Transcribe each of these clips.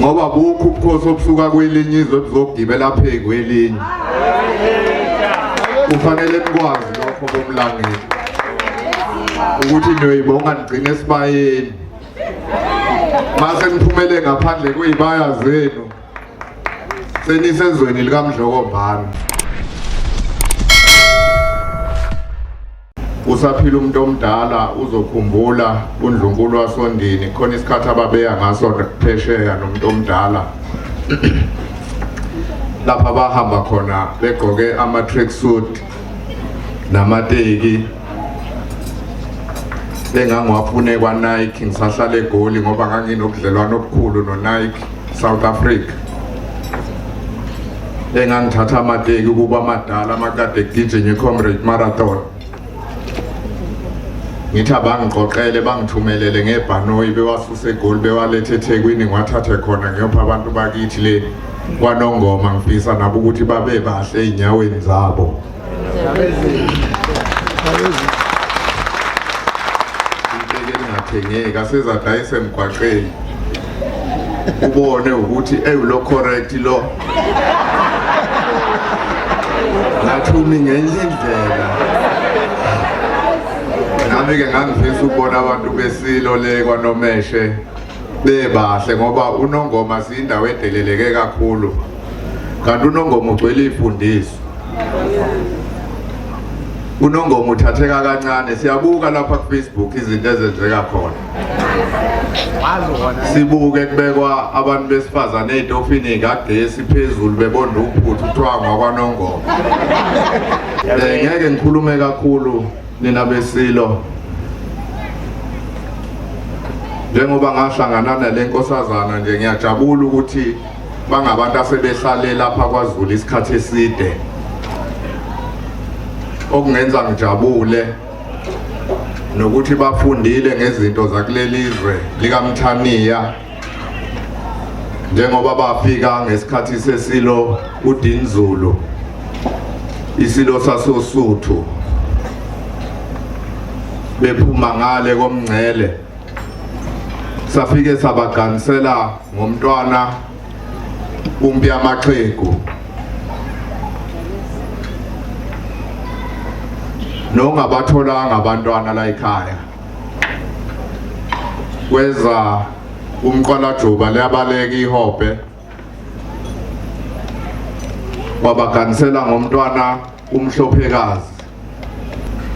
ngoba bukho ubukhosi obusuka kwelinye izwe buzogibela phezu kwelinye. Kufanele nikwazi lokho bomlangeni ukuthi niyoyibonga nigcine esibayeni. Mase niphumele ngaphandle kwezibaya zenu senisezweni likaMdlokombane. Usaphila umuntu omdala uzokhumbula uNdlunkulu waSondini khona isikhathi ababeya ngaso phesheya nomuntu omdala lapha bahamba khona begqoke ama tracksuit namateki engangwafune kwa Nike. Ngisahlala eGoli ngoba nganginobudlelwano obukhulu no Nike South Africa. Engangithatha amateki kuba amadala amakade kugijinye iComrade Marathon. Ngithi abangixoxele bangithumelele ngebhanoyi bewasuse eGoli bewalethe eThekwini ngiwathathe khona ngiyopha abantu bakithi le kwaNongoma ngifisa nabo ukuthi babe bahle einyaweni zabo. Ingathengeka sezadayise emgwaqeni ubone ukuthi lo correct lo ngathumi ngenye indlela. Nami-ke ngangifisa ukubona abantu besilo le kwaNomeshe bebahle ngoba uNongoma siyindawo edeleleke kakhulu kanti uNongoma ugcwele ifundiso. uNongoma uthatheka kancane, siyabuka lapha ku Facebook izinto ezenzeka khona. Sibuke kubekwa abantu besifazane ezitofini kagesi phezulu bebonda uphuthu uthwanga kwaNongoma. Ngeke ngikhulume kakhulu nina besilo njengoba ngahlangana nale nkosazana nje ngiyajabula ukuthi bangabantu asebehlale lapha kwaZulu isikhathi eside. Okungenza ngijabule nokuthi bafundile ngezinto zakulelizwe likaMthaniya njengoba bafika ngesikhathi sesilo uDinzulu isilo sasoSuthu bephuma ngale komngcele safike sabaganisela ngomntwana umpi amaxhegu nongabatholanga abantwana la ekhaya. Kweza umqalajuba leyabaleka iHope wabaganisela ngomntwana umhlophekazi.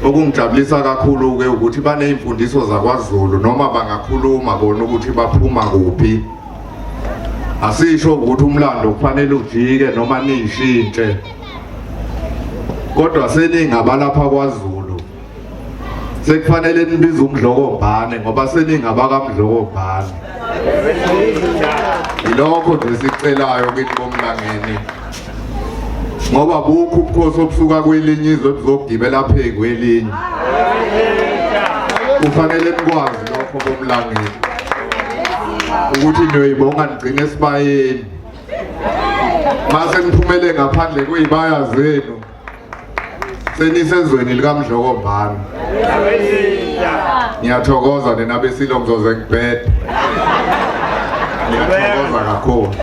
Okungijabulisa kakhulu ke ukuthi banezimfundiso zakwaZulu noma bangakhuluma bona ukuthi baphuma kuphi. Asisho ukuthi umlando kufanele ujike noma nishintshe, kodwa seningabalapha kwaZulu sekufanele nibize uMdlokombane ngoba seningabakaMdlokombane. Ilokho nje sicelayo kithi bomlangeni ngoba bukho ubukhosi obusuka kwelinye izwe buzogibela phezu kwelinye. Kufanele nikwazi lokho bomlangeni ukuthi niyoyibonga nigcine esibayeni. Mase niphumele ngaphandle kwezibaya zenu senisezweni likaMdlokombane. Ngiyathokoza nina besilo ngizoze ngibhede. Ngiyathokoza kakhulu.